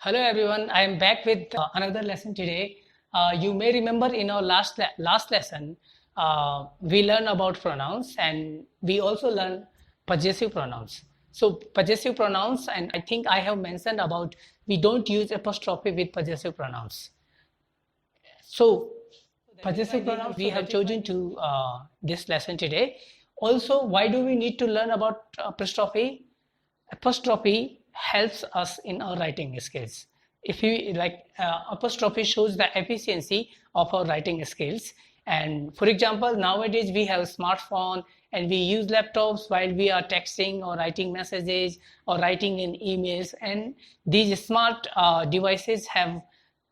Hello everyone, I am back with another lesson today. You may remember in our last lesson, we learned about pronouns and we also learned possessive pronouns. So possessive pronouns, and I think I have mentioned about we don't use apostrophe with possessive pronouns. So possessive pronouns we have chosen to this lesson today. Also, why do we need to learn about apostrophe? Apostrophe helps us in our writing skills. If you like, apostrophe shows the efficiency of our writing skills. And for example, nowadays we have smartphone and we use laptops while we are texting or writing messages or writing in emails, and these smart devices have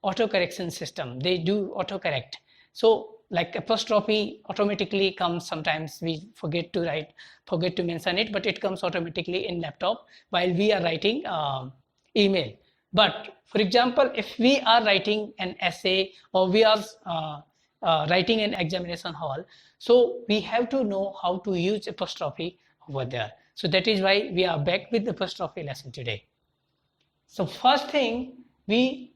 autocorrection system. They do autocorrect. So like apostrophe automatically comes. Sometimes we forget to mention it, but it comes automatically in laptop while we are writing email. But for example, if we are writing an essay or we are writing an examination hall, so we have to know how to use apostrophe over there. So that is why we are back with the apostrophe lesson today. So first thing, we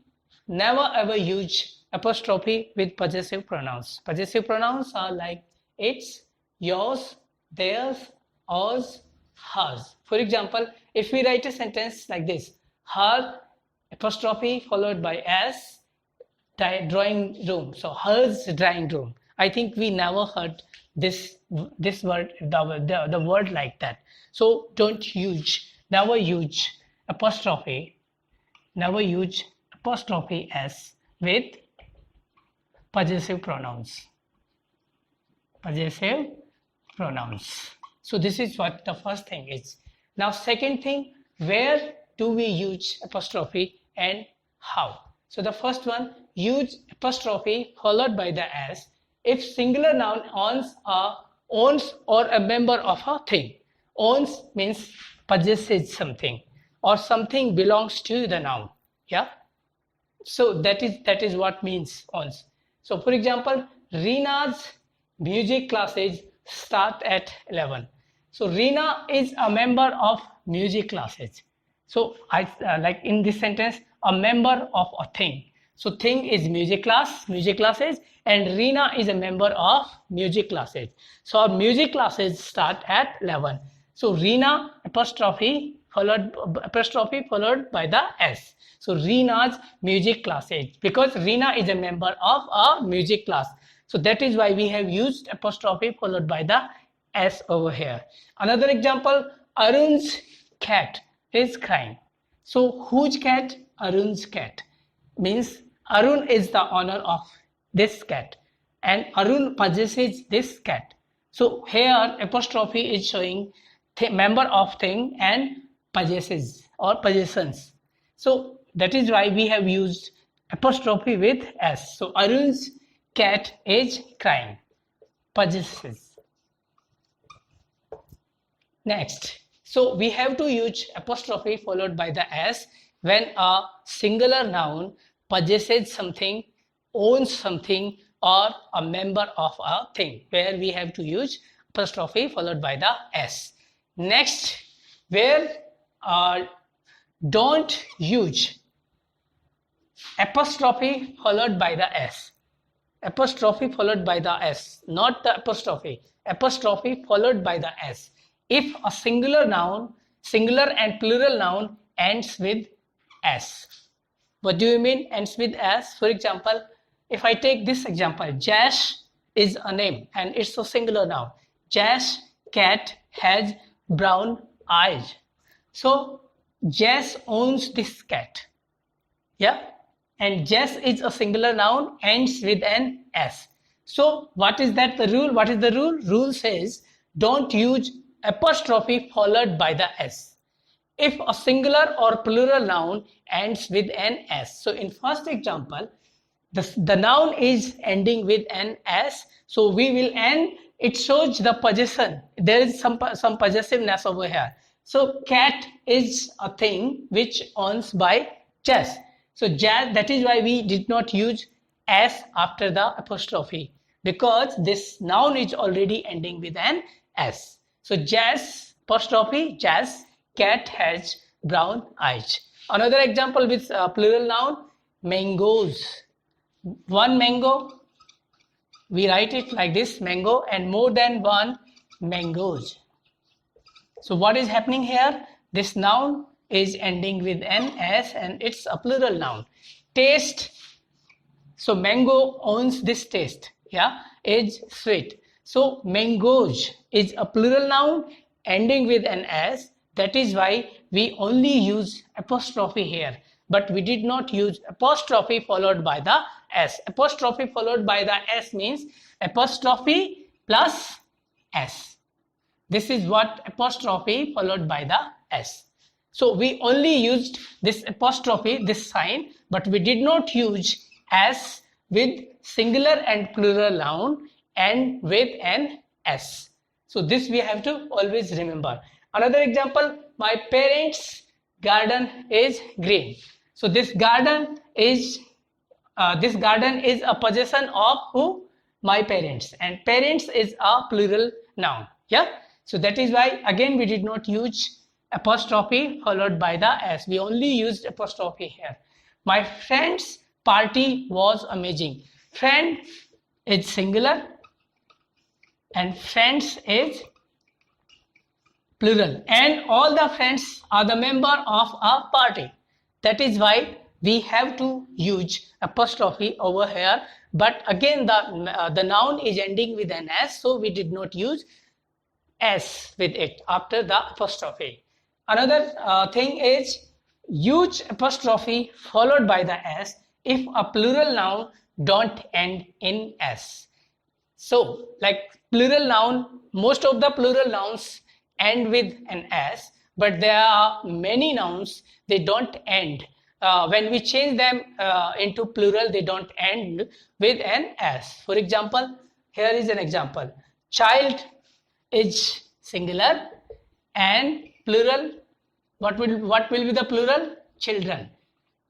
never ever use apostrophe with possessive pronouns. Possessive pronouns are like it's, yours, theirs, ours, hers. For example, if we write a sentence like this, her apostrophe followed by s, drawing room. So hers drawing room. I think we never heard this word, the word like that. So never use apostrophe s with possessive pronouns. So this is what the first thing is. Now second thing, where do we use apostrophe and how? So the first one, use apostrophe followed by the s if singular noun owns or a member of a thing. Owns means possesses something or something belongs to the noun. Yeah. So that is what means owns. So for example, Rina's music classes start at 11. So Rina is a member of music classes. So I like in this sentence, a member of a thing. So thing is music classes, and Rina is a member of music classes. So our music classes start at 11. So Rina apostrophe followed by the s. So Rina's music classes, because Rina is a member of a music class. So that is why we have used apostrophe followed by the s over here. Another example, Arun's cat is crying. So whose cat? Arun's cat. Means Arun is the owner of this cat and Arun possesses this cat. So here apostrophe is showing member of thing and possesses or possessions. So that is why we have used apostrophe with s. So Arun's cat is crying. Possesses. Next. So we have to use apostrophe followed by the s when a singular noun possesses something, owns something, or a member of a thing, where we have to use apostrophe followed by the s. Next, where don't use apostrophe followed by the s. Apostrophe followed by the s, not the apostrophe. Apostrophe followed by the s. If a singular and plural noun ends with s. What do you mean ends with s? For example, if I take this example, Jash is a name and it's a singular noun. Jash cat has brown eyes. So Jess owns this cat. Yeah. And Jess is a singular noun, ends with an s. So what is that the rule? What is the rule? Rule says don't use apostrophe followed by the s if a singular or plural noun ends with an s. So in first example, the noun is ending with an s, so we will end. It shows the possession. There is some possessiveness over here. So cat is a thing which owns by Jess. So Jess, that is why we did not use s after the apostrophe, because this noun is already ending with an s. So Jess apostrophe Jess cat has brown eyes. Another example with plural noun, mangoes. One mango, we write it like this, mango, and more than one mangoes. So what is happening here? This noun is ending with an s and it's a plural noun. Taste. So mango owns this taste. Yeah, is sweet. So mangoes is a plural noun ending with an s. That is why we only use apostrophe here. But we did not use apostrophe followed by the s. Apostrophe followed by the s means apostrophe plus s. This is what apostrophe followed by the s. So we only used this apostrophe, this sign, but we did not use s with singular and plural noun and with an s. So this we have to always remember. Another example, my parents' garden is green. So this garden is a possession of who? My parents, and parents is a plural noun. Yeah. So that is why again we did not use apostrophe followed by the s. We only used apostrophe here. My friend's party was amazing. Friend is singular and friends is plural, and all the friends are the member of a party. That is why we have to use apostrophe over here. But again the noun is ending with an s, so we did not use s with it after the apostrophe. Another thing is use apostrophe followed by the s if a plural noun don't end in s. So like plural noun, most of the plural nouns end with an s, but there are many nouns they don't end. When we change them into plural, they don't end with an s. For example, here is an example. Child is singular and plural. What will be the plural? Children.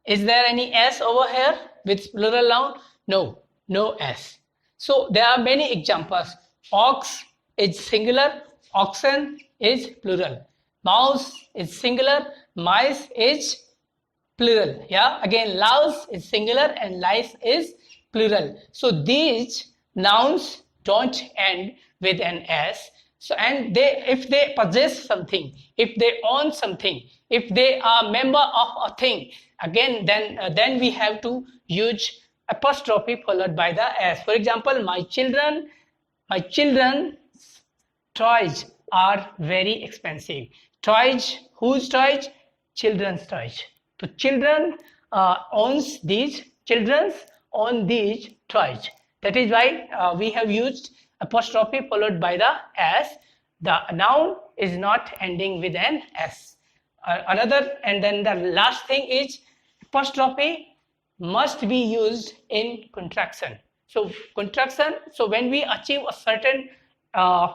Is there any s over here with plural noun? No, no s. So there are many examples. Ox is singular, oxen is plural. Mouse is singular, mice is plural. Yeah, again louse is singular and lice is plural. So these nouns don't end with an s. So and if they possess something, if they own something, if they are member of a thing, again then we have to use apostrophe followed by the s. For example, my children's toys are very expensive. Toys, whose toys? Children's toys. So children's own these toys. That is why we have used apostrophe followed by the s. The noun is not ending with an s. And then the last thing is apostrophe must be used in contraction. So contraction. So when we achieve a certain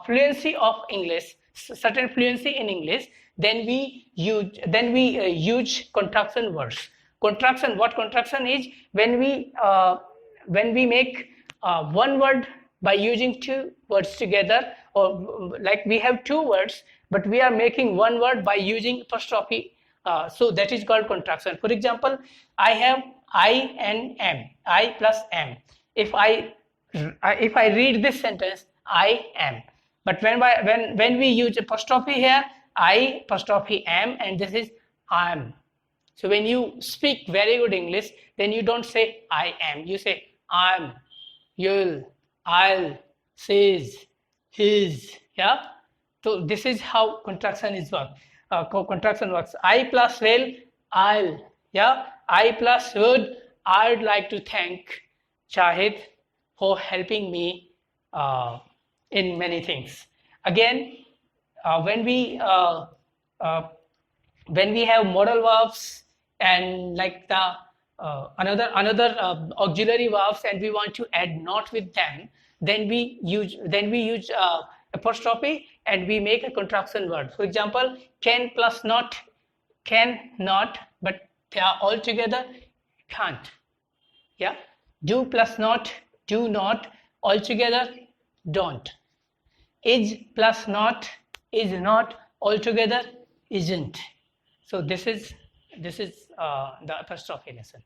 fluency of English, certain fluency in English, then we use contraction words. Contraction. What contraction is? When we make one word by using two words together, or like we have two words, but we are making one word by using apostrophe. So that is called contraction. For example, I have I and m, I plus m. If I read this sentence, I am. But when we use apostrophe here, I apostrophe am, and this is I am. So when you speak very good English, then you don't say I am, you say I'm, you'll, I'll, says, his. Yeah. So this is how contraction is work. Contraction works. I plus will, I'll. Yeah. I plus would. I'd like to thank Shahid for helping me in many things. Again, when we have modal verbs and like the another auxiliary verbs, and we want to add not with them, then we use apostrophe and we make a contraction word. For example, can plus not, cannot, but they are all together can't. Yeah. Do plus not, do not, all together don't. Is plus not, is not, all together isn't. So this is This is the apostrophe lesson.